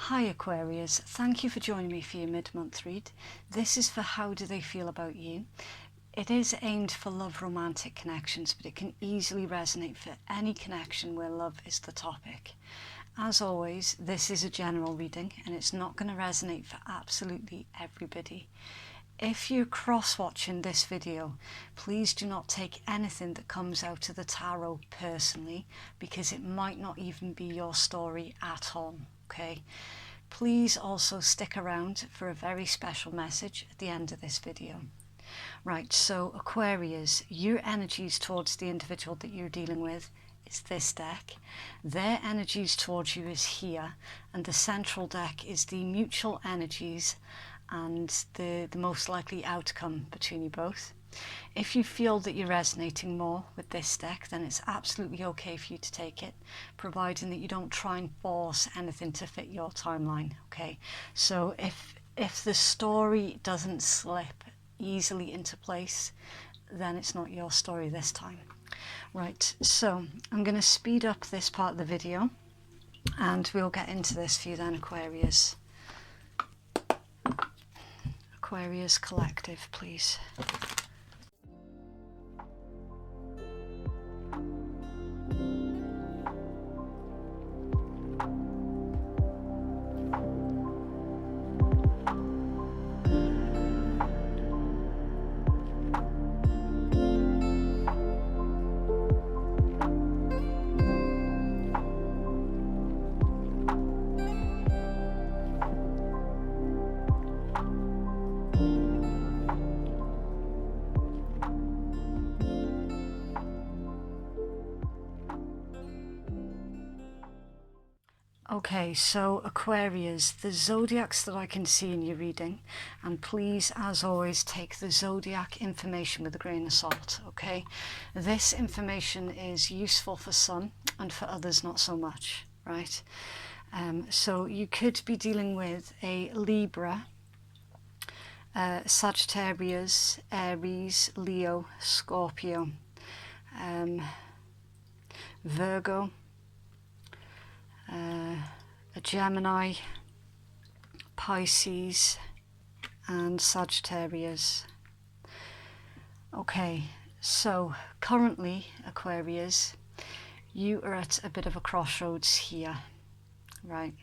Hi Aquarius, thank you for joining me for your mid-month read. This is for how do they feel about you. It is aimed for love romantic connections, but it can easily resonate for any connection where love is the topic. As always, this is a general reading and it's not going to resonate for absolutely everybody. If you're cross-watching this video, please do not take anything that comes out of the tarot personally, because it might not even be your story at all, okay? Please also stick around for a very special message at the end of this video. Right, so Aquarius, your energies towards the individual that you're dealing with is this deck. Their energies towards you is here, and the central deck is the mutual energies and the most likely outcome between you both. If you feel that you're resonating more with this deck, then it's absolutely okay for you to take it, providing that you don't try and force anything to fit your timeline, okay? So if the story doesn't slip easily into place, then it's not your story this time. Right, so I'm going to speed up this part of the video and we'll get into this for you then, Aquarius. Aquarius Collective, please. Okay, so Aquarius, the zodiacs that I can see in your reading, and please, as always, take the zodiac information with a grain of salt, okay? This information is useful for some and for others not so much, right? So you could be dealing with a Libra, Sagittarius, Aries, Leo, Scorpio, Virgo, a Gemini, Pisces and Sagittarius. Okay, so currently, Aquarius, you are at a bit of a crossroads here, right?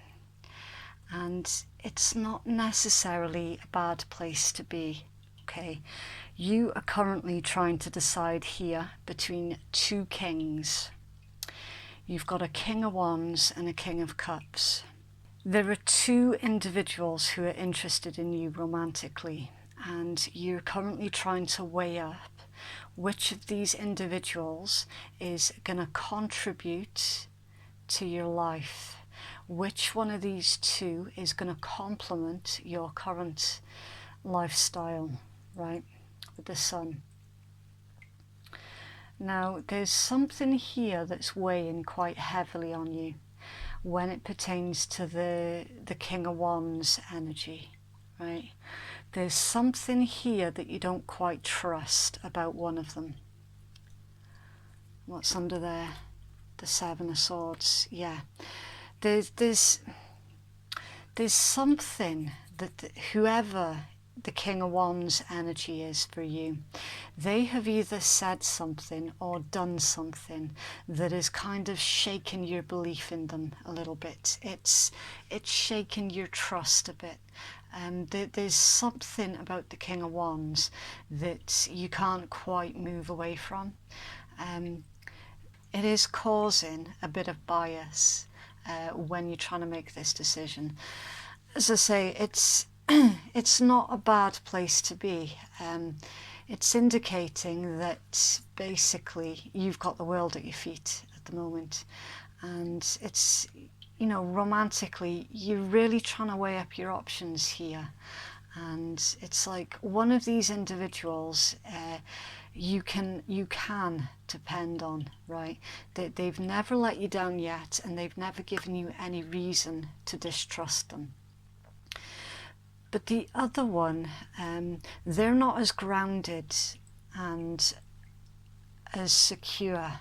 And it's not necessarily a bad place to be, okay? You are currently trying to decide here between two kings. You've got a King of Wands and a King of Cups. There are two individuals who are interested in you romantically, and you're currently trying to weigh up which of these individuals is going to contribute to your life. Which one of these two is going to complement your current lifestyle, right, with the Sun. Now, there's something here that's weighing quite heavily on you when it pertains to the King of Wands energy, right? There's something here that you don't quite trust about one of them. What's under there? The Seven of Swords. Yeah. There's something that whoever the King of Wands energy is for you, they have either said something or done something that has kind of shaken your belief in them a little bit. It's shaken your trust a bit. There's something about the King of Wands that you can't quite move away from. It is causing a bit of bias when you're trying to make this decision. As I say, it's not a bad place to be. It's indicating that basically you've got the world at your feet at the moment, and it's, you know, romantically you're really trying to weigh up your options here, and it's like one of these individuals you can depend on, right? They've never let you down yet, and they've never given you any reason to distrust them. But the other one, they're not as grounded and as secure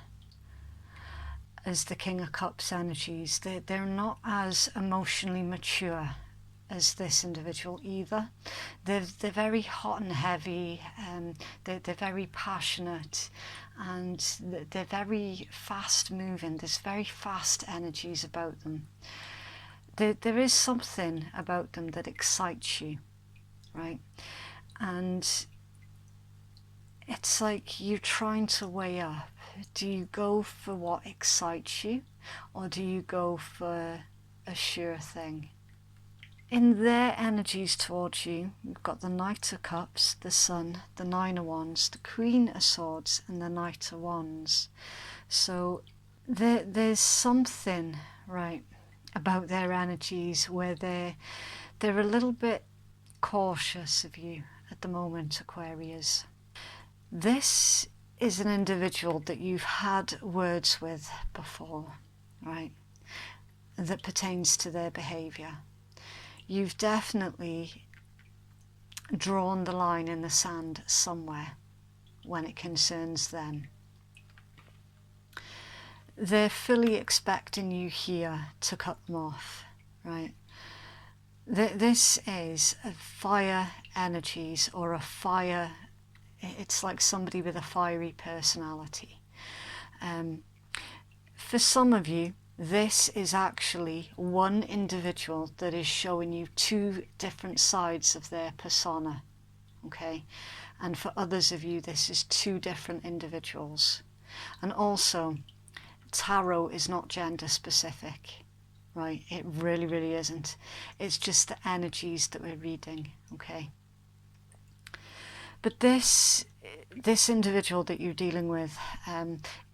as the King of Cups energies. They're not as emotionally mature as this individual either. They're very hot and heavy, they're very passionate, and they're very fast moving. There's very fast energies about them. There is something about them that excites you, right? And it's like you're trying to weigh up. Do you go for what excites you, or do you go for a sure thing? In their energies towards you, you've got the Knight of Cups, the Sun, the Nine of Wands, the Queen of Swords, and the Knight of Wands. So there's something, right, about their energies where they're a little bit cautious of you at the moment, Aquarius. This is an individual that you've had words with before, right, that pertains to their behaviour. You've definitely drawn the line in the sand somewhere when it concerns them. They're fully expecting you here to cut them off, right? This is a fire energies, or a fire, it's like somebody with a fiery personality. For some of you, this is actually one individual that is showing you two different sides of their persona, okay? And for others of you, this is two different individuals. And also, tarot is not gender specific, right? It really, really isn't. It's just the energies that we're reading, okay? But this individual that you're dealing with,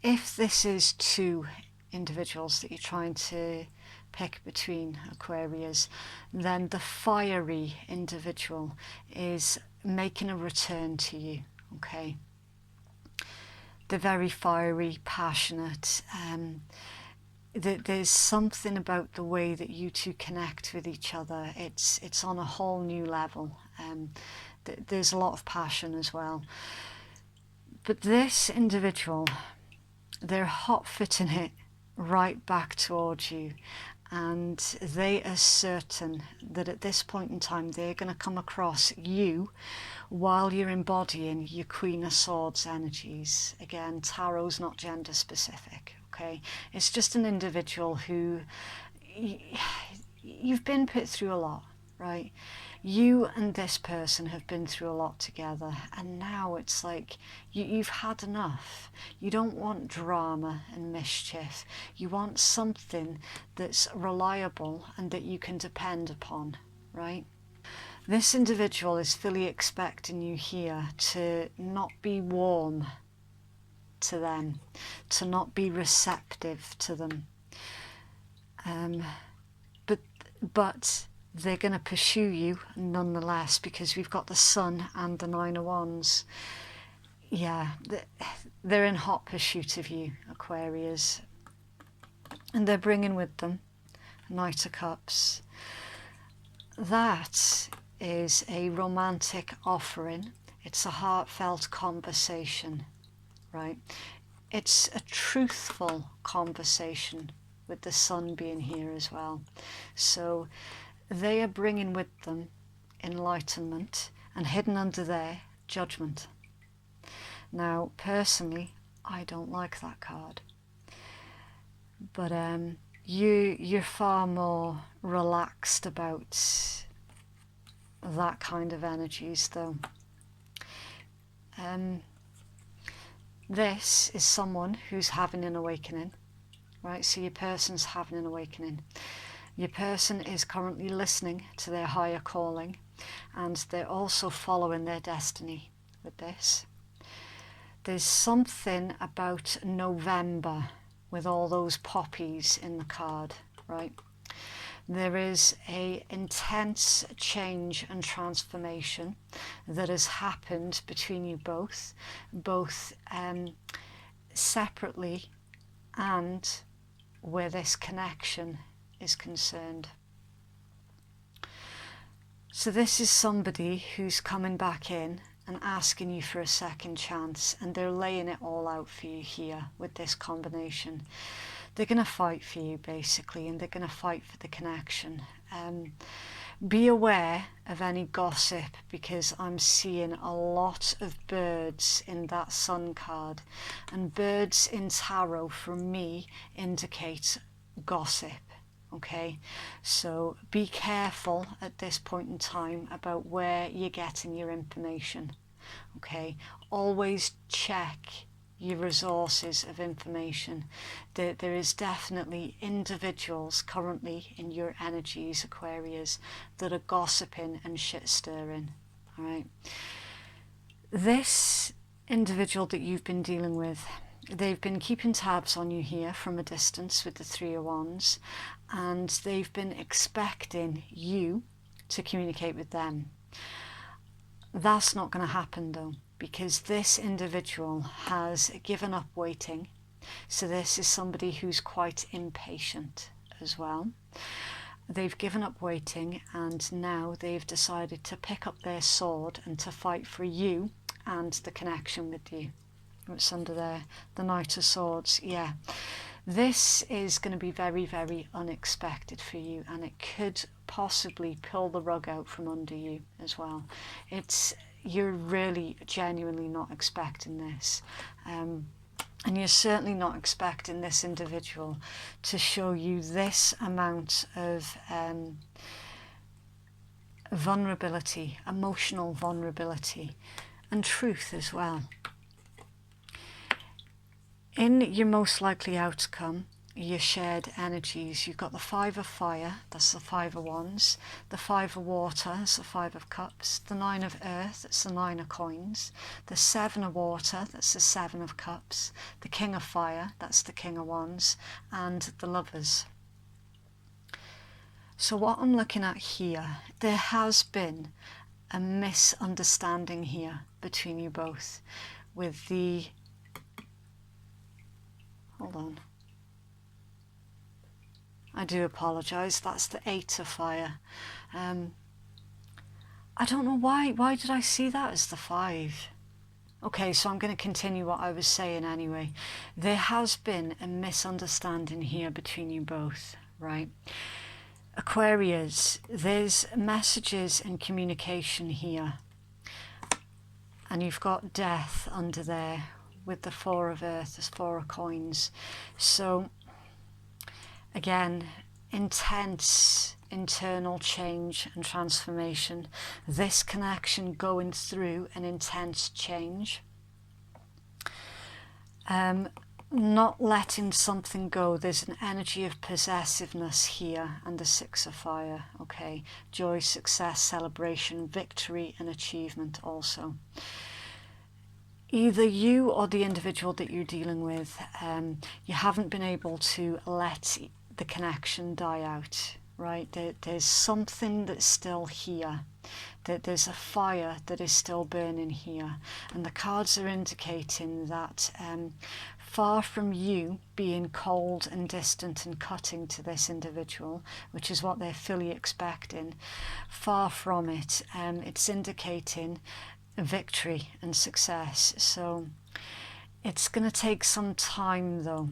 if this is two individuals that you're trying to pick between, Aquarius, then the fiery individual is making a return to you, okay? They're very fiery, passionate. There's something about the way that you two connect with each other. It's on a whole new level. There's a lot of passion as well. But this individual, they're hot fitting it right back towards you, and they are certain that at this point in time they're going to come across you while you're embodying your Queen of Swords energies. Again, tarot's not gender specific, okay? It's just an individual who you've been put through a lot, right? You and this person have been through a lot together, and now it's like you've had enough. You don't want drama and mischief. You want something that's reliable and that you can depend upon, right? This individual is fully expecting you here to not be warm to them, to not be receptive to them. But they're going to pursue you nonetheless, because we've got the Sun and the Nine of Wands. Yeah, they're in hot pursuit of you, Aquarius. And they're bringing with them Knight of Cups. That is a romantic offering. It's a heartfelt conversation, right? It's a truthful conversation, with the Sun being here as well. So they are bringing with them enlightenment, and hidden under there, judgment. Now, personally, I don't like that card. But you're far more relaxed about that kind of energies, though. This is someone who's having an awakening, right? So your person's having an awakening. Your person is currently listening to their higher calling, and they're also following their destiny with this. There's something about November with all those poppies in the card, right? There is an intense change and transformation that has happened between you both separately and where this connection is concerned. So this is somebody who's coming back in and asking you for a second chance, and they're laying it all out for you here with this combination. they're going to fight for you basically, and they're going to fight for the connection. Be aware of any gossip, because I'm seeing a lot of birds in that Sun card, and birds in tarot for me indicate gossip. Okay, so be careful at this point in time about where you're getting your information. Okay, always check your resources of information. There is definitely individuals currently in your energies, Aquarius, that are gossiping and shit stirring. All right, this individual that you've been dealing with, they've been keeping tabs on you here from a distance with the Three of Wands, and they've been expecting you to communicate with them. That's not going to happen though, because this individual has given up waiting. So this is somebody who's quite impatient as well. They've given up waiting, and now they've decided to pick up their sword and to fight for you and the connection with you. What's under there? The Knight of Swords. Yeah, this is going to be very, very unexpected for you, and it could possibly pull the rug out from under you as well. You're really genuinely not expecting this, and you're certainly not expecting this individual to show you this amount of vulnerability, emotional vulnerability, and truth as well. In your most likely outcome, your shared energies, you've got the Five of Fire, that's the Five of Wands, the Five of Water, that's the Five of Cups, the Nine of Earth, that's the Nine of Coins, the Seven of Water, that's the Seven of Cups, the King of Fire, that's the King of Wands, and the Lovers. So what I'm looking at here, there has been a misunderstanding here between you both with the... Hold on. I do apologise. That's the Eight of Fire. I don't know why. Why did I see that as the Five? Okay, so I'm going to continue what I was saying anyway. There has been a misunderstanding here between you both, right? Aquarius, there's messages and communication here. And you've got Death under there with the Four of Earth, there's Four of Coins. So again, intense internal change and transformation. This connection going through an intense change. Not letting something go. There's an energy of possessiveness here, and the Six of Fire. Okay, joy, success, celebration, victory and achievement also. Either you or the individual that you're dealing with, you haven't been able to let the connection die out, right? There's something that's still here. There's a fire that is still burning here. And the cards are indicating that far from you being cold and distant and cutting to this individual, which is what they're fully expecting, far from it, it's indicating victory and success. So it's going to take some time though.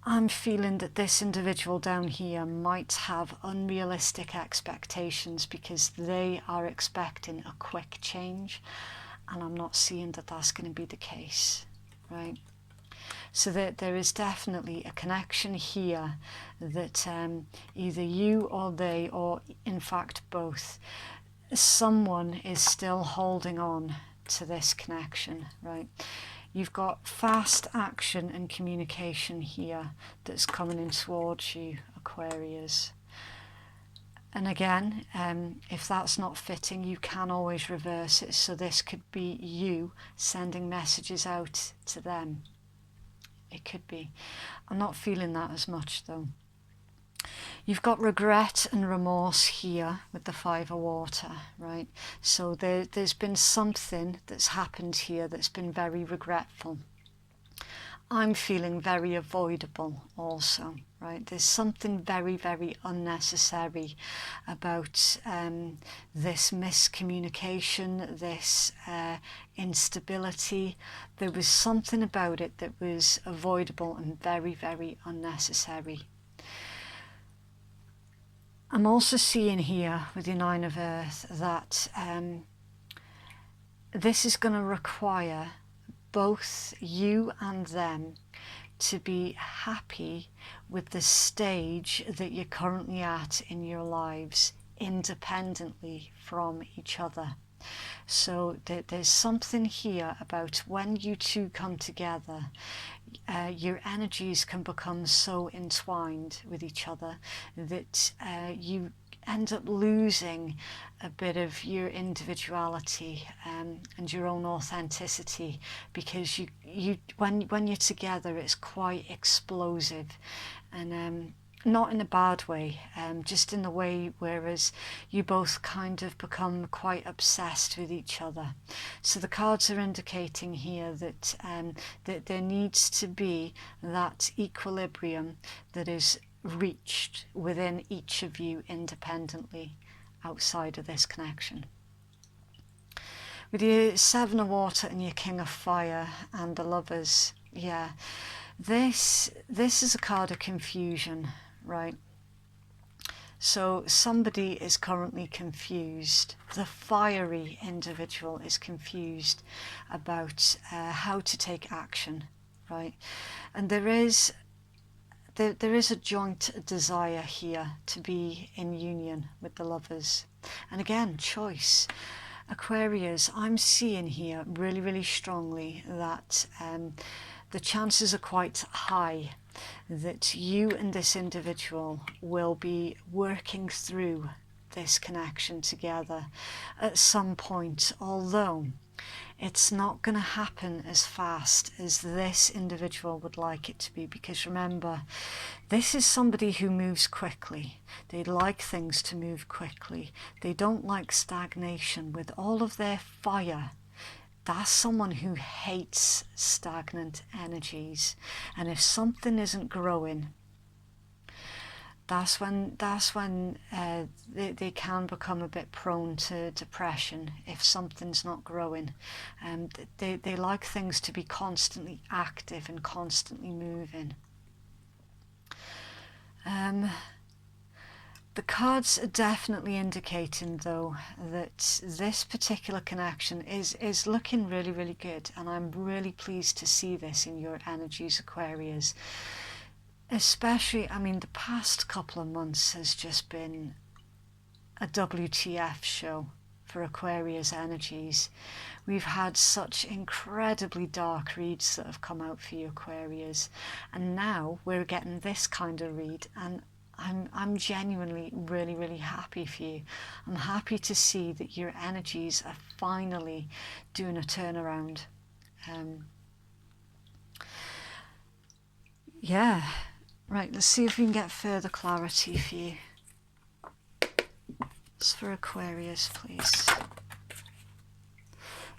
I'm feeling that this individual down here might have unrealistic expectations because they are expecting a quick change, and I'm not seeing that that's going to be the case, right? So there is definitely a connection here that either you or they, or in fact both, someone is still holding on to this connection, right? You've got fast action and communication here that's coming in towards you, Aquarius. And again, if that's not fitting, you can always reverse it. So this could be you sending messages out to them. It could be. I'm not feeling that as much though. You've got regret and remorse here with the Five of Water, right? So there's been something that's happened here that's been very regretful. I'm feeling very avoidable also, right? There's something very, very unnecessary about this miscommunication, this instability. There was something about it that was avoidable and very, very unnecessary. I'm also seeing here with the Nine of Earth that this is going to require both you and them to be happy with the stage that you're currently at in your lives, independently from each other. So there's something here about when you two come together, your energies can become so entwined with each other that you end up losing a bit of your individuality and your own authenticity, because when you're together it's quite explosive, and not in a bad way, just in the way whereas you both kind of become quite obsessed with each other. So the cards are indicating here that that there needs to be that equilibrium that is reached within each of you independently outside of this connection. With your Seven of Water and your King of Fire and the Lovers, yeah, this is a card of confusion, right? So somebody is currently confused. The fiery individual is confused about how to take action, right? And there is a joint desire here to be in union with the Lovers. And again, choice. Aquarius, I'm seeing here really, really strongly that the chances are quite high that you and this individual will be working through this connection together at some point, although it's not going to happen as fast as this individual would like it to be, because remember, this is somebody who moves quickly. They like things to move quickly. They don't like stagnation. With all of their fire, that's someone who hates stagnant energies. And if something isn't growing, that's when they can become a bit prone to depression if something's not growing. They like things to be constantly active and constantly moving. The cards are definitely indicating, though, that this particular connection is looking really, really good, and I'm really pleased to see this in your energies, Aquarius. Especially, I mean, the past couple of months has just been a WTF show for Aquarius energies. We've had such incredibly dark reads that have come out for you, Aquarius, and now we're getting this kind of read, and I'm genuinely really, really happy for you. I'm happy to see that your energies are finally doing a turnaround. Yeah. Right, let's see if we can get further clarity for you. It's for Aquarius, please.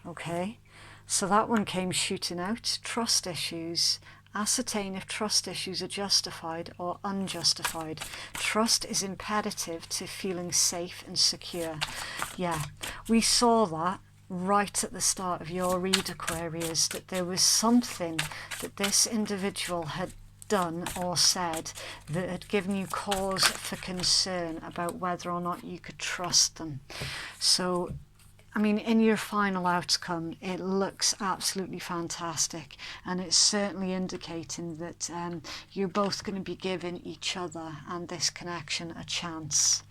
Okay, so that one came shooting out. Trust issues. Ascertain if trust issues are justified or unjustified. Trust is imperative to feeling safe and secure. Yeah, we saw that right at the start of your read, Aquarius, that there was something that this individual had done or said that had given you cause for concern about whether or not you could trust them. So, I mean, in your final outcome, it looks absolutely fantastic, and it's certainly indicating that you're both going to be giving each other and this connection a chance.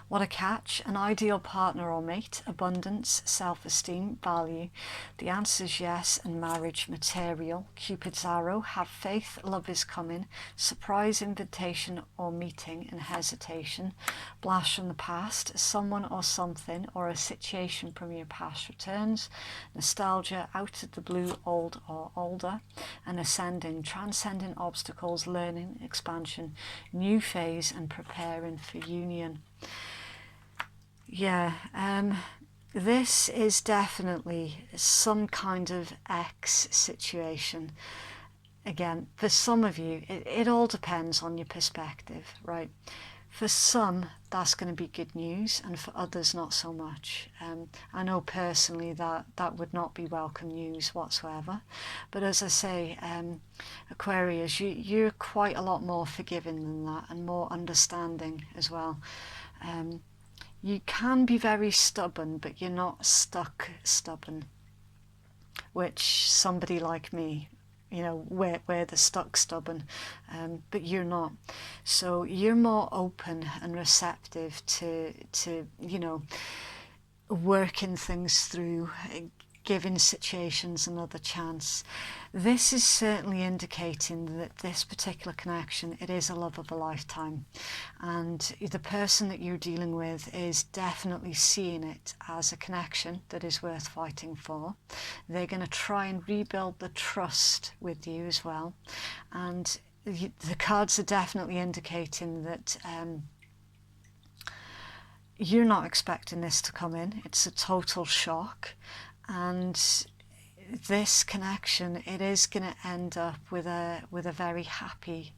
What a catch. An ideal partner or mate, abundance, self-esteem, value. The answer is yes, and marriage material. Cupid's arrow, have faith, love is coming. Surprise invitation or meeting and hesitation. Blast from the past, someone or something or a situation from your past returns. Nostalgia, out of the blue, old or older. And ascending, transcending obstacles, learning, expansion, new phase and preparing for union. Yeah, This is definitely some kind of X situation. Again, for some of you, it all depends on your perspective, right? For some, that's going to be good news, and for others, not so much. I know personally that would not be welcome news whatsoever. But as I say, Aquarius, you're quite a lot more forgiving than that, and more understanding as well. You can be very stubborn, but you're not stuck stubborn, which somebody like me, you know, we're the stuck stubborn, but you're not. So you're more open and receptive to you know, working things through, giving situations another chance. This is certainly indicating that this particular connection, it is a love of a lifetime, and the person that you're dealing with is definitely seeing it as a connection that is worth fighting for. They're going to try and rebuild the trust with you as well, and the cards are definitely indicating that you're not expecting this to come in. It's a total shock, and this connection, it is going to end up with a very happy,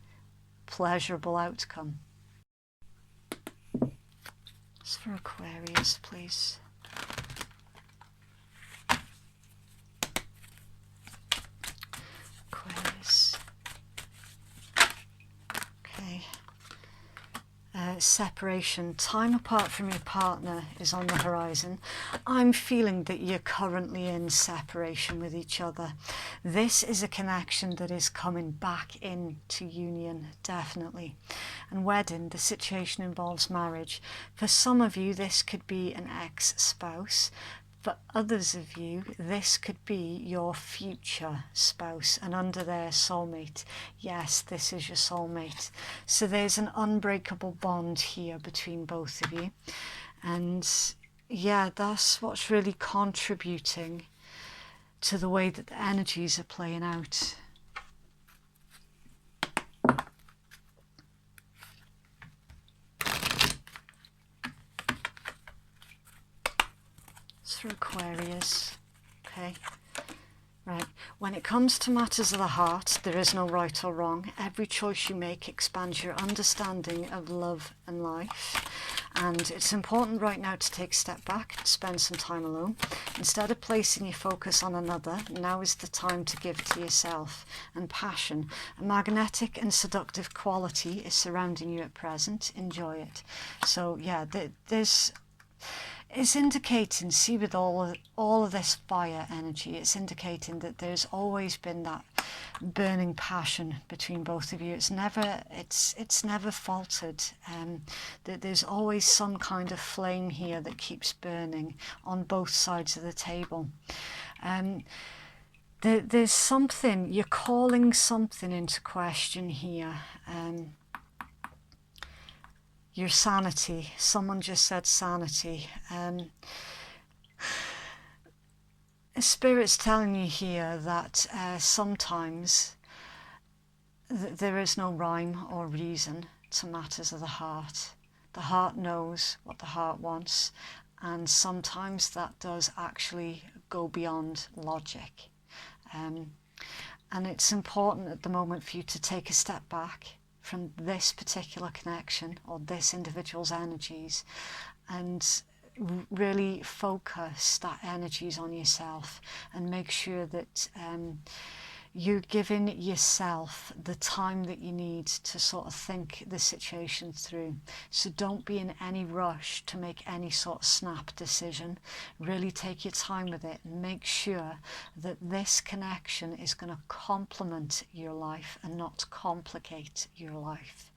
pleasurable outcome. It's for Aquarius, please. Aquarius. Okay. Separation. Time apart from your partner is on the horizon. I'm feeling that you're currently in separation with each other. This is a connection that is coming back into union, definitely. And wedding, the situation involves marriage. For some of you, this could be an ex-spouse. For others of you, this could be your future spouse, and under their soulmate. Yes, this is your soulmate. So there's an unbreakable bond here between both of you. And yeah, that's what's really contributing to the way that the energies are playing out. For Aquarius. Okay, right. When it comes to matters of the heart, there is no right or wrong. Every choice you make expands your understanding of love and life. And it's important right now to take a step back and spend some time alone. Instead of placing your focus on another, now is the time to give to yourself and passion. A magnetic and seductive quality is surrounding you at present. Enjoy it. So yeah, there's... It's indicating, see, with all of this fire energy, it's indicating that there's always been that burning passion between both of you. It's never faltered. That there's always some kind of flame here that keeps burning on both sides of the table. There's something, you're calling something into question here. Your sanity. Someone just said sanity. Spirit's telling you here that sometimes there is no rhyme or reason to matters of the heart. The heart knows what the heart wants, and sometimes that does actually go beyond logic. And it's important at the moment for you to take a step back from this particular connection or this individual's energies and really focus that energies on yourself and make sure that you're giving yourself the time that you need to sort of think the situation through. So don't be in any rush to make any sort of snap decision. Really take your time with it and make sure that this connection is going to complement your life and not complicate your life.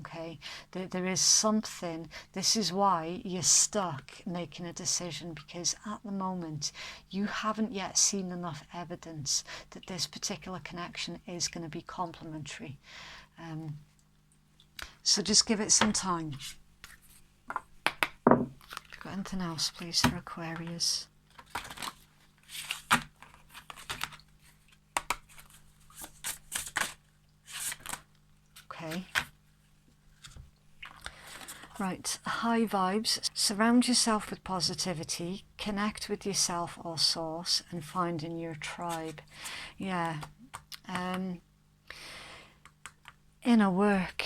Okay, there is something, this is why you're stuck making a decision, because at the moment you haven't yet seen enough evidence that this particular connection is going to be complementary. So just give it some time. Got anything else, please, for Aquarius? Okay. Right, high vibes. Surround yourself with positivity, connect with yourself or source, and find in your tribe. Yeah. Inner work.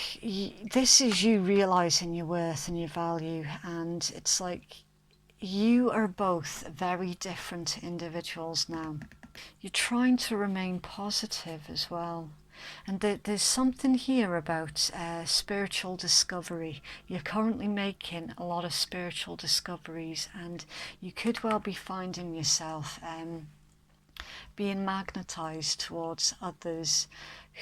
This is you realizing your worth and your value, and it's like you are both very different individuals now. You're trying to remain positive as well. And there's something here about spiritual discovery. You're currently making a lot of spiritual discoveries, and you could well be finding yourself being magnetized towards others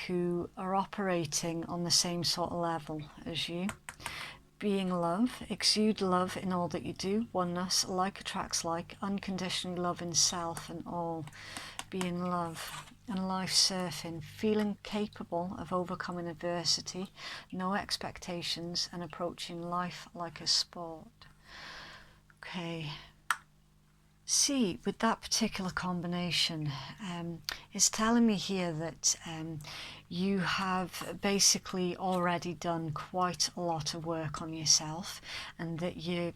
who are operating on the same sort of level as you. Being love, exude love in all that you do, oneness, like attracts like, unconditional love in self and all. Being love and life surfing, feeling capable of overcoming adversity, no expectations, and approaching life like a sport. Okay. See, with that particular combination, it's telling me here that you have basically already done quite a lot of work on yourself, and that you're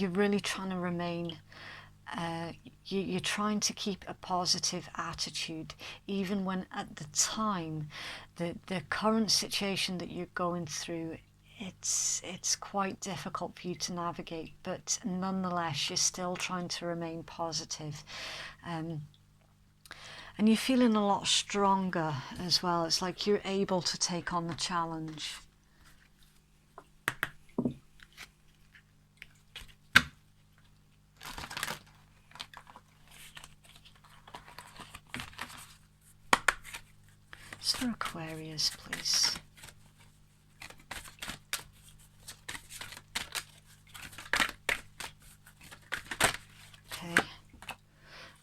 really trying to remain you're trying to keep a positive attitude, even when at the time the current situation that you're going through, it's quite difficult for you to navigate, but nonetheless you're still trying to remain positive. And you're feeling a lot stronger as well. It's like you're able to take on the challenge. It's for Aquarius, please. Okay.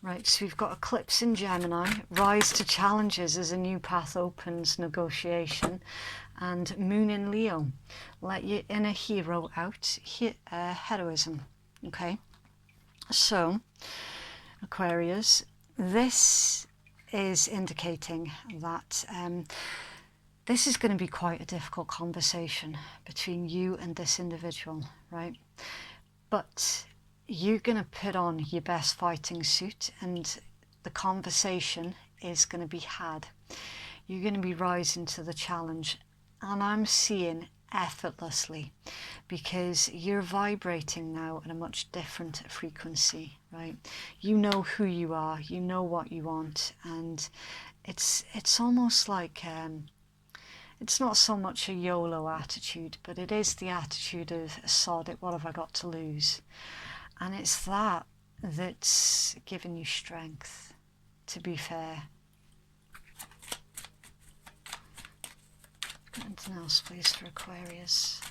Right, so we've got eclipse in Gemini, rise to challenges as a new path opens, negotiation, and moon in Leo, let your inner hero out, heroism. Okay, so Aquarius, this is indicating that this is going to be quite a difficult conversation between you and this individual, right? But you're going to put on your best fighting suit, and the conversation is going to be had. You're going to be rising to the challenge, and I'm seeing effortlessly, because you're vibrating now at a much different frequency, right? You know who you are, you know what you want, and it's almost like it's not so much a YOLO attitude, but it is the attitude of sod it, what have I got to lose? And it's that that's giving you strength, to be fair. Anything else, please, for Aquarius?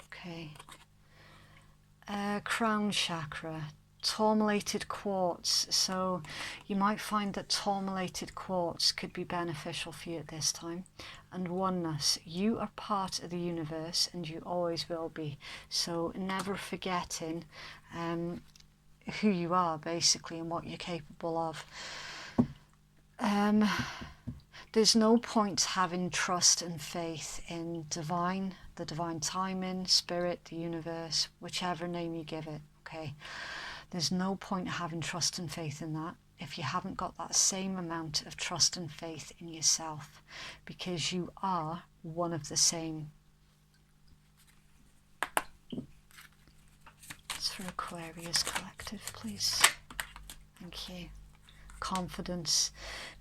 Okay. Crown chakra, tourmalated quartz. So you might find that tourmalated quartz could be beneficial for you at this time. And oneness, you are part of the universe, and you always will be. So never forgetting who you are, basically, and what you're capable of. There's no point having trust and faith in the divine timing, spirit, the universe, whichever name you give it, okay? There's no point having trust and faith in that if you haven't got that same amount of trust and faith in yourself, because you are one of the same. It's for Aquarius Collective, please. Thank you. Confidence.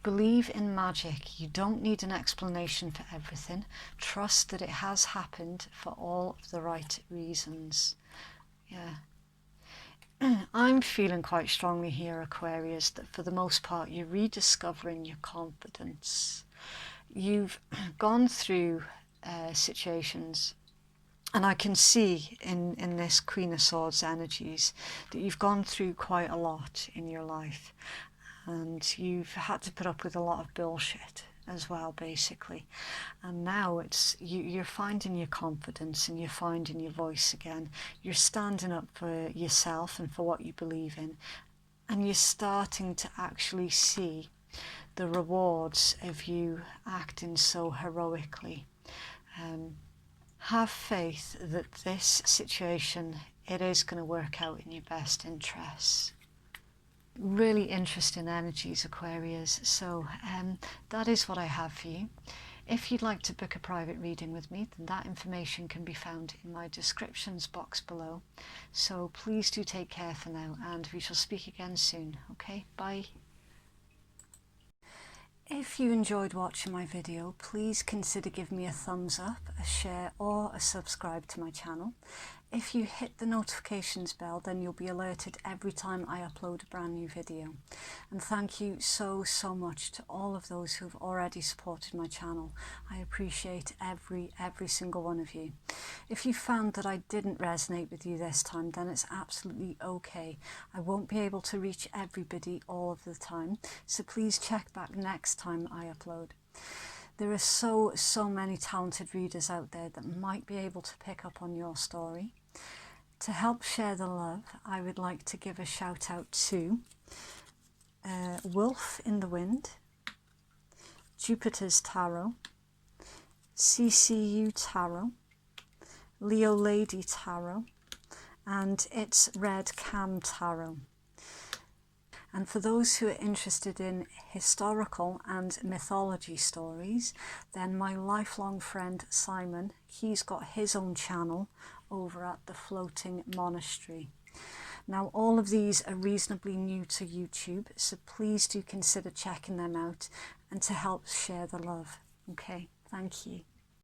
Believe in magic. You don't need an explanation for everything. Trust that it has happened for all of the right reasons. Yeah. I'm feeling quite strongly here, Aquarius, that for the most part you're rediscovering your confidence. You've gone through situations, and I can see in this Queen of Swords energies that you've gone through quite a lot in your life. And you've had to put up with a lot of bullshit as well, basically. And now it's you're finding your confidence, and you're finding your voice again. You're standing up for yourself and for what you believe in. And you're starting to actually see the rewards of you acting so heroically. Have faith that this situation, it is going to work out in your best interests. Really interesting energies, Aquarius. So that is what I have for you. If you'd like to book a private reading with me, then that information can be found in my descriptions box below. So please do take care for now, and we shall speak again soon. Okay, bye. If you enjoyed watching my video, please consider giving me a thumbs up, a share or a subscribe to my channel. If you hit the notifications bell, then you'll be alerted every time I upload a brand new video. And thank you so much to all of those who've already supported my channel. I appreciate every single one of you. If you found that I didn't resonate with you this time, then it's absolutely okay. I won't be able to reach everybody all of the time, so please check back next time I upload. There are so many talented readers out there that might be able to pick up on your story. To help share the love, I would like to give a shout out to Wolf in the Wind, Jupiter's Tarot, CCU Tarot, Leo Lady Tarot, and It's Red Cam Tarot. And for those who are interested in historical and mythology stories, then my lifelong friend Simon, he's got his own channel over at the Floating Monastery. Now, all of these are reasonably new to YouTube, so please do consider checking them out and to help share the love. Okay, thank you.